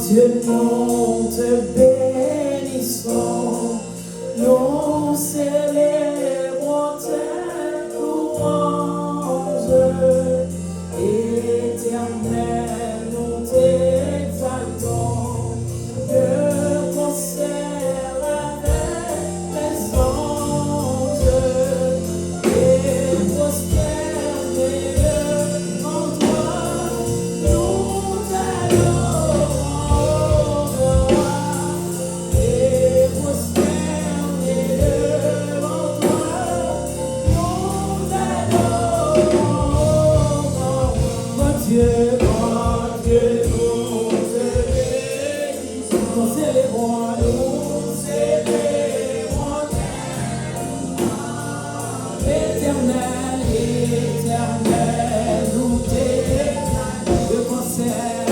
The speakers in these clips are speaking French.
Dieu, nous te bénissons, nous célébrons tes louanges, éternel, nous t'exaltons, de concert avec les anges, et prosternés devant toi, nous t'adorons, et prosternés devant toi, nous t'adorons. Mon Dieu, nous te bénissons, nous célébrons éternel, éternel, nous t'exaltons, de concert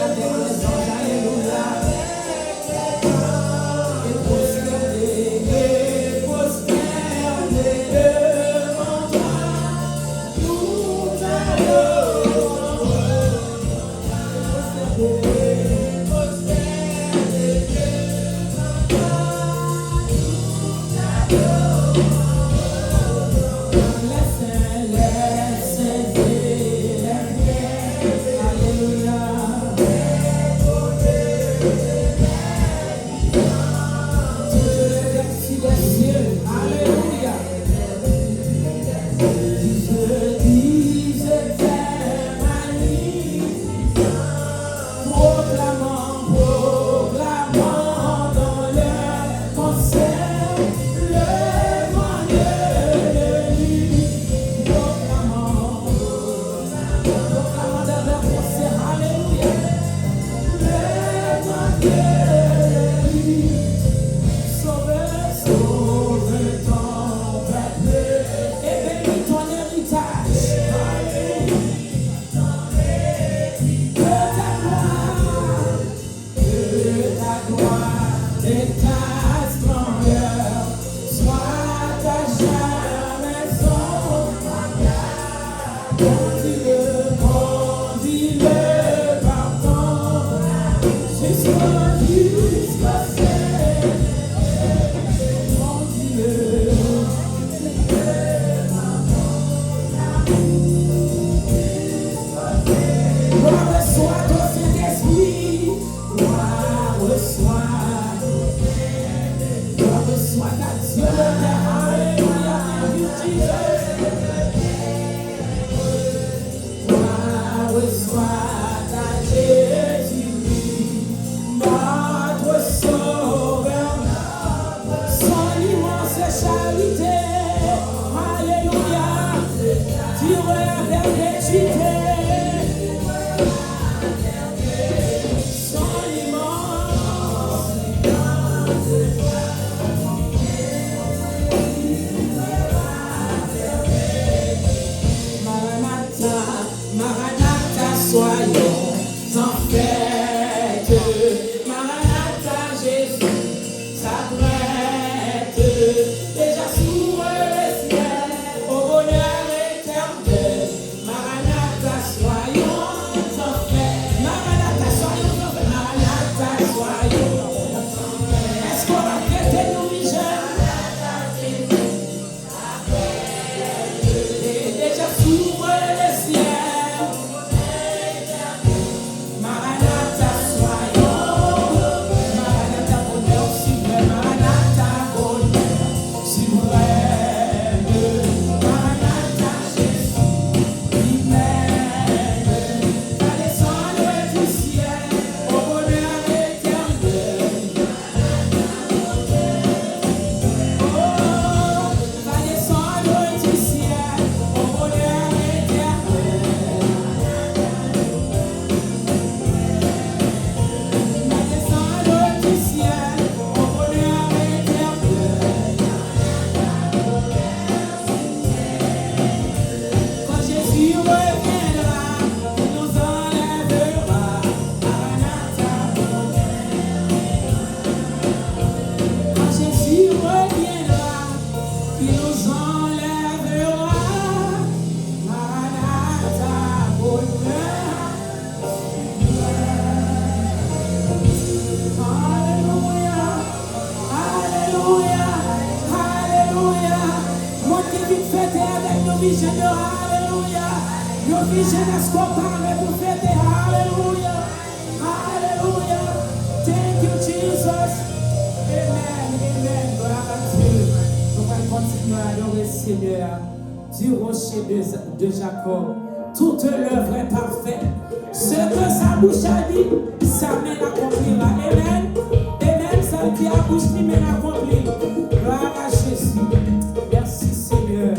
avec les anges, alléluia, et prosternés devant toi, nous t'adorons, soyons Alléluia. Yo vi jeunesse qu'on parle pour fêter. Alléluia. Alléluia. Thank you, Jesus. Amen. Amen. Gloire à Dieu. Nous allons continuer à adorer le Seigneur. Du rocher de Jacob. Toute l'œuvre est parfaite. Ce que sa bouche a dit, sa main l'accomplira. Amen. Amen. Ça dit à bouche qui mène accomplir. Gloire à Jésus. Merci Seigneur.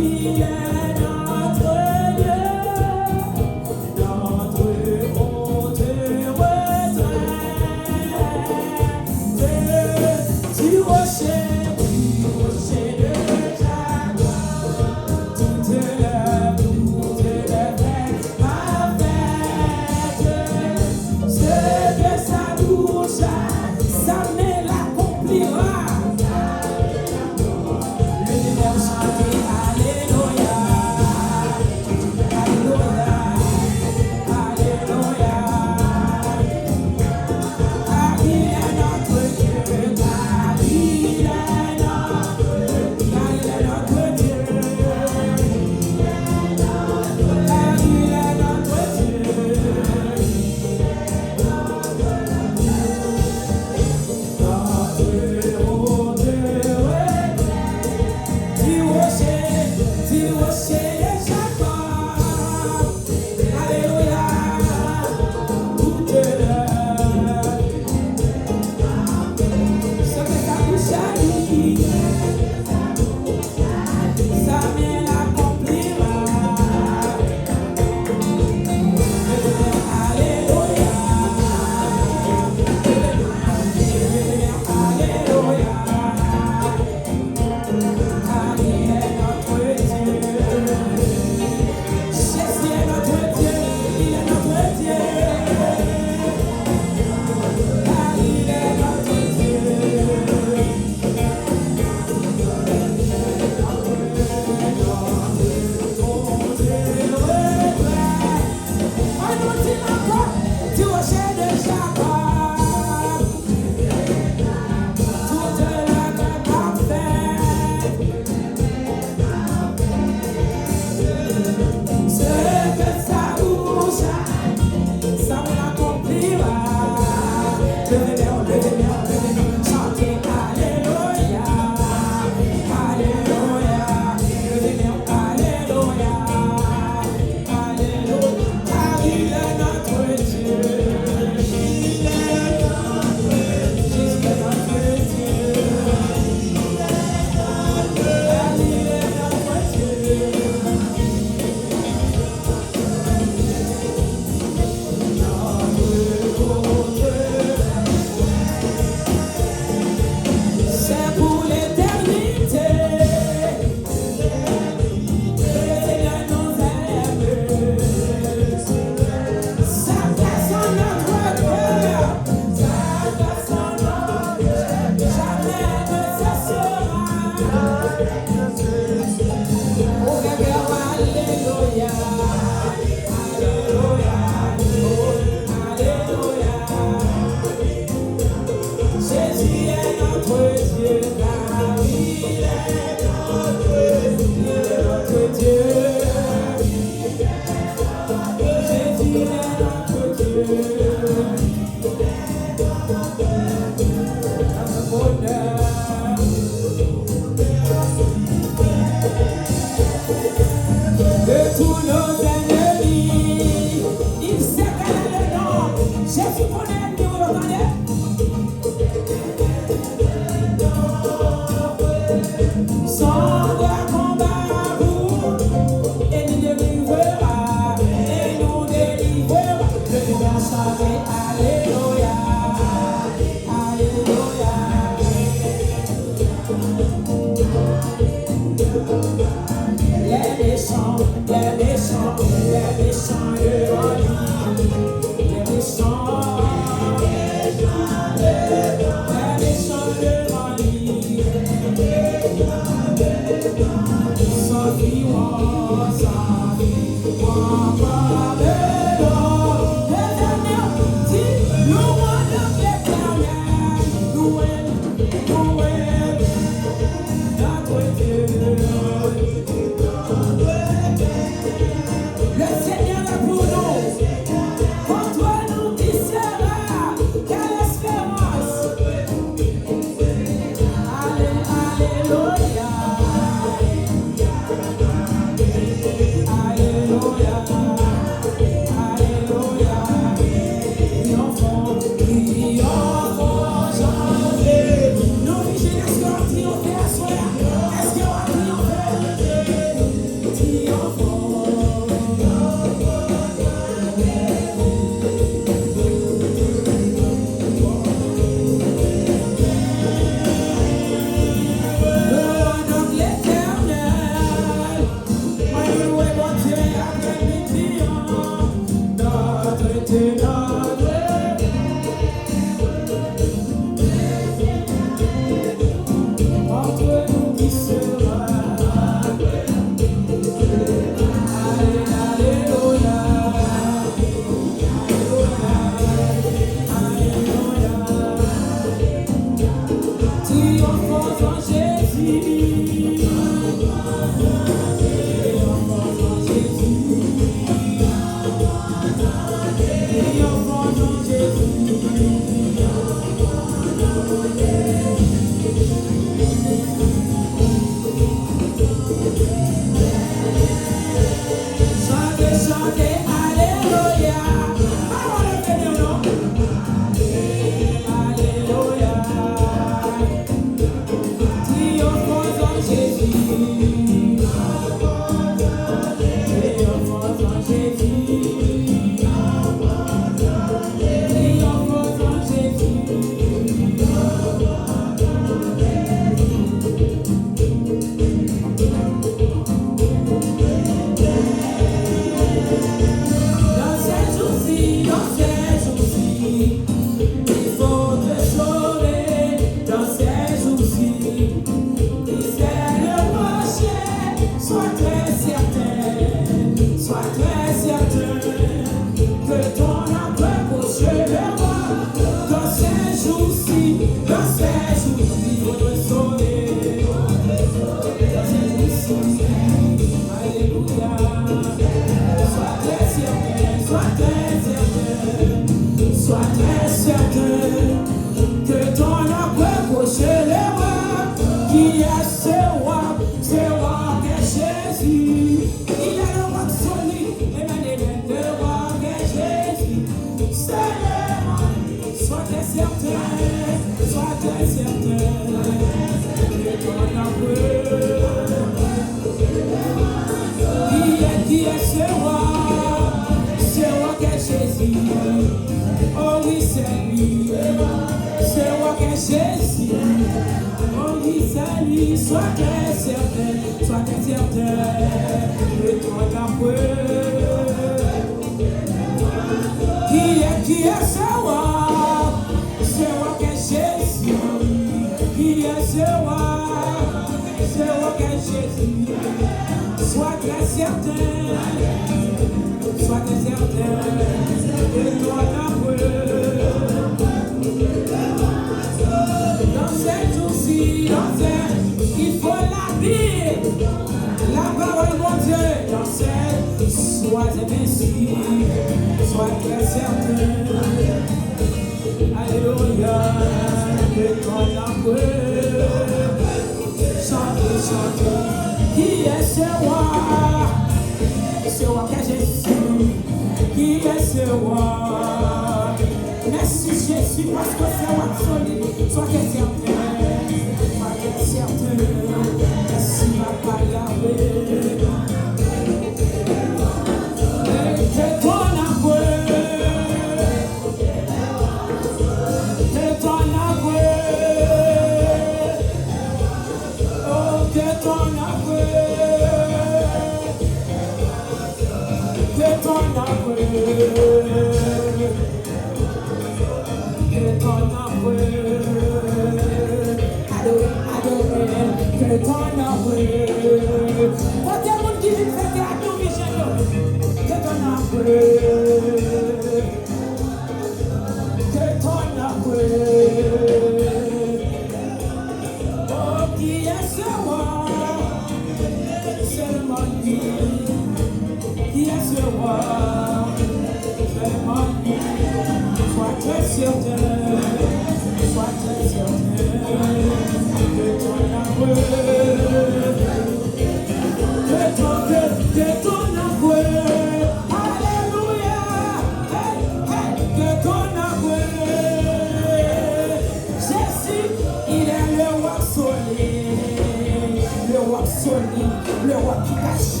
Le roi qui cache,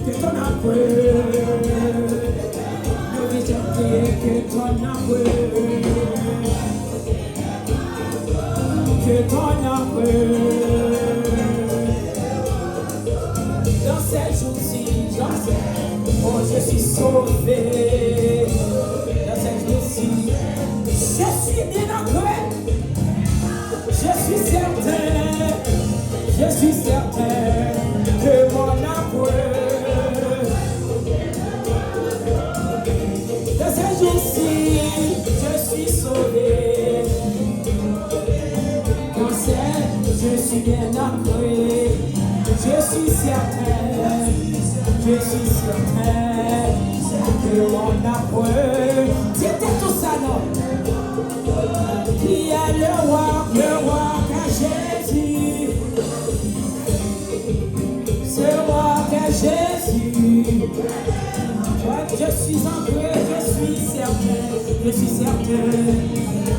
que ton amour, ne rejeter que ton amour, que ton amour. Dans ces jours-ci, j'en sais, oh je suis sauvé. Dans ces jours-ci, je suis bien ancré, je suis certain que mon amour, dans ces jours-ci, je suis sauvé. Je suis bien ancré, je suis certain que mon amour, c'était tout ça, non? Qui est le roi qu'est Jésus, ce roi qu'est Jésus. Je suis ancré, je suis certain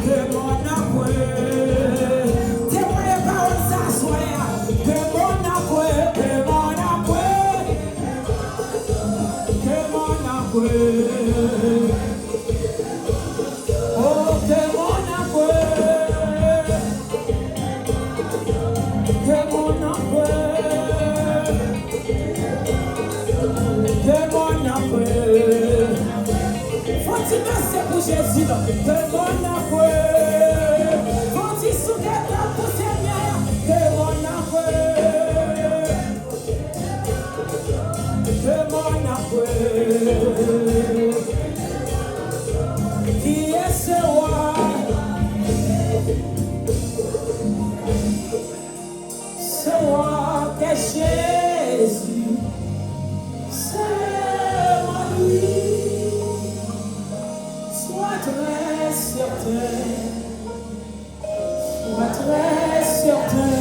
que mon amour, Jésus, que mon amour, faut-il soumettre pour Seigneur, que mon amour, qui est ce roi, qu'est Jésus, c'est moi lui. Sois très certain